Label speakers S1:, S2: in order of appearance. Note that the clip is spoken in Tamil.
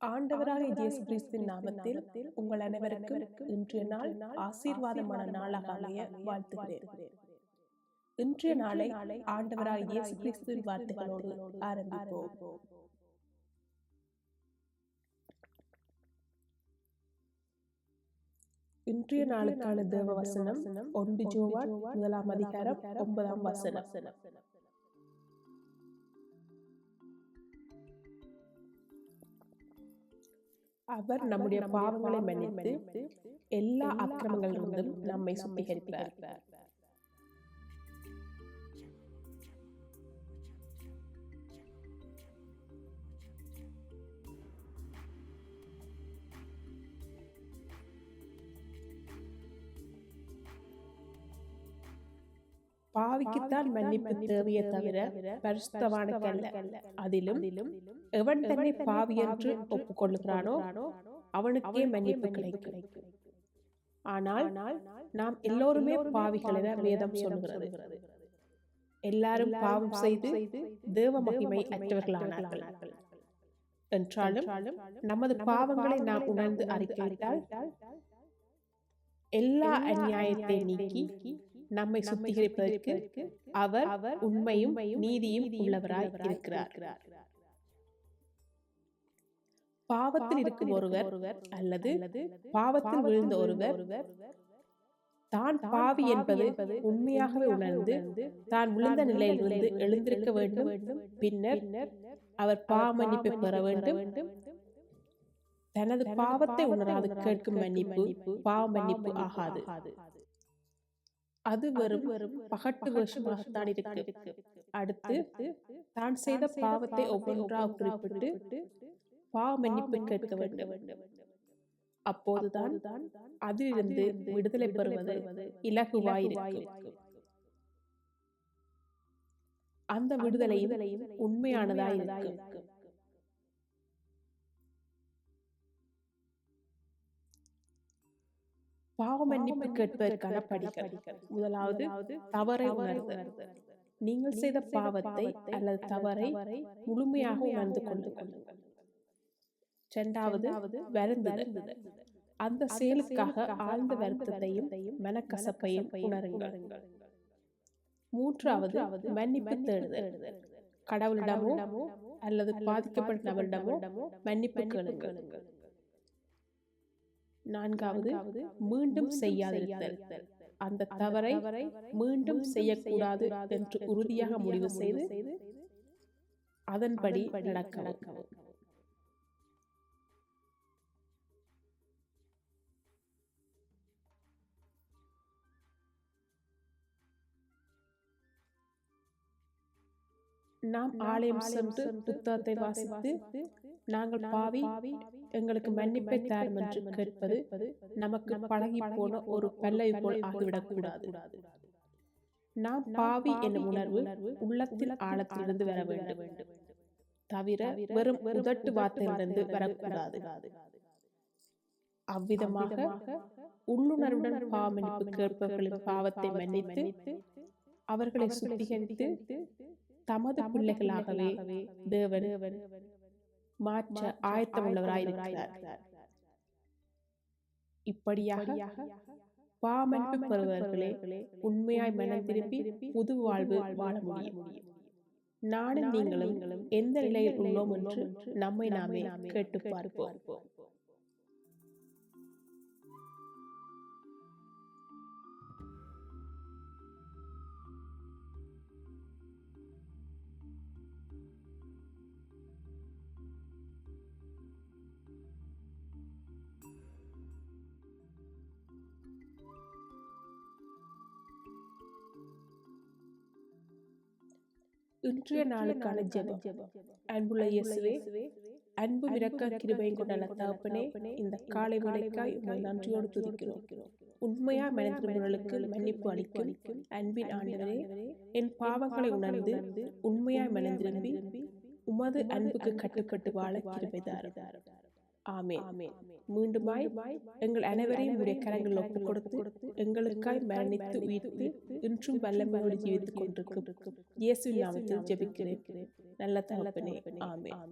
S1: ஆண்டவராகிய இயேசு கிறிஸ்துவின் நாமத்தில் உங்கள் அனைவருக்கும் இன்றைய நாள் ஆசீர்வாதமான நாளாக அமைய வாழ்த்துகிறேன். இன்றைய நாளை ஆண்டவராகிய இயேசு கிறிஸ்துவின் வார்த்தைகளோடு ஆரம்பிப்போம். இன்றைய நாளுக்கான தேவ வசனம் 1 யோவான் 1 அதிகாரம் 9 வசனம். அவர் நம்முடைய பாவங்களை மன்னித்து எல்லா அக்கிரமங்களிலிருந்தும் நம்மை சுத்திகரிப்பார். பாவிக்குத்தான் மன்னிப்பு தேவையே தவிர பரிசுத்தவானுக்கு அல்ல. அதிலும் எவன் தன்னை பாவி என்று ஒப்புக்கொள்கிறானோ அவனுக்கே மன்னிப்பு கிடைக்கும். ஆனால் நாம் எல்லோருமே பாவிகள் என வேதம் சொல்கிறது. எல்லாரும் பாவம் செய்து தேவ மகிமை அற்றவர்களானார்கள். என்றாலும் நமது பாவங்களை நாம் உணர்ந்து அறிக்கையிட்டால் எல்லா அநியாயத்தை நீக்கி நம்மை சுத்திகரிப்பதற்கு அவர் உண்மையும் நீதியும் உள்ளவராய் இருக்கிறார். பாவத்தில் இருக்கும் ஒருவர் அல்லது பாவத்தில் விழுந்த ஒருவர் தான் பாவி என்பது உண்மையாகவே உணர்ந்து தான் விழுந்த நிலையிலிருந்து எழுந்திருக்க வேண்டும். பின்னர் அவர் பாவ மன்னிப்பை பெற வேண்டும். தனது பாவத்தை உணராது கேட்கும் மன்னிப்பு பாவ மன்னிப்பு ஆகாது. அது வெறும் பகட்டு வேஷமாகத்தான் இருக்கு. அடுத்து தான் செய்த பாவத்தை ஒவ்வொன்றாக குறிப்பிட்டு பாவ மன்னிப்பு கேட்க வேண்டும். அப்போதுதான் அதிலிருந்து விடுதலை பெறுவது இலகுவாயிருக்கும். அந்த விடுதலையும் உண்மையானதாயிருக்கும். பாவ மன்னிப்பு கேட்பதற்கான படிகள். முதலாவது, தவறை உணர்தல். நீங்கள் செய்த பாவத்தை அல்லது தவறை முழுமையாக உணர்ந்து கொள்ளுங்கள். இரண்டாவது, வருந்துதல். அந்த செயலுக்காக ஆழ்ந்த வருத்தத்தையும் மனக்கசப்பையும் உணருங்கள். மூன்றாவது, மன்னிப்பு தேடுதல். கடவுளிடமோ அல்லது பாதிக்கப்பட்ட நபரிடமோ மன்னிப்பு கேளுங்கள். நான்காவது, மீண்டும் செய்யாதிருத்தல். அந்த தவறை மீண்டும் செய்யக்கூடாது என்று உறுதியாக முடிவு செய்து அதன்படி நடக்கவும். நாம் ஆலயம் சென்று புத்தகத்தை வாசித்து நாங்கள் பாவி எங்களுக்கு மன்னிப்பை தாரும் என்று கேட்பது நமக்கு பழகி போன ஒரு பல்லவி போல் ஆகிவிடக் கூடாது. நாம் பாவி என்னும் உணர்வு உள்ளத்தில் ஆழத்திலிருந்து வர வேண்டும், தவிர வெறும் உதட்டு வார்த்தையிலிருந்து வரக்கூடாது. அவ்விதமாக உள்ளுணர்வுடன் பாவ மன்னிப்பு கேட்பவர்களின் பாவத்தை மன்னித்து அவர்களை சுத்திகரித்து தமது பிள்ளைகளாகவே தேவன் மாற்ற ஆயத்தமுள்ளவராயிருக்கிறார். இப்படியாக பாவ மன்னிப்பு பெறுபவர்களே உண்மையாய் மனம் திரும்பி புது வாழ்வு வாழ முடியும். நானும் நீங்களும் எந்த நிலையில் உள்ளோம் என்று நம்மை நாமே கேட்டு பார்ப்போம். இன்றைய நாளுக்கான ஜெபம். அன்புள்ள இயேசுவே, அன்பு இரக்க கிருபையும் கொண்ட தகப்பனே, இந்த காலை வேளைக்காய் உம்மை நன்றியோடு துதிக்கிறோம். உண்மையா மனிதர்களுக்கு மன்னிப்பு அளிக்கும் அன்பின் ஆண்டவரே, என் பாவங்களை உணர்ந்து உண்மையாய் மனம் திரும்பி உமது அன்புக்கு கட்டுப்பட்டு வாழ கிருபை தாரும். ஆமென். மீண்டுமாய் எங்கள் அனைவரையும் உடைய கரங்கள் ஒப்புக் கொடுத்து எங்களுக்காய் மரணித்து உயிர்த்து இன்றும் வல்லமையோடு ஜீவித்துக் கொண்டிருக்கும் இயேசுவின் நாமத்தில் ஜெபிக்கிறேன் நல்ல தகப்பனே. ஆமென்.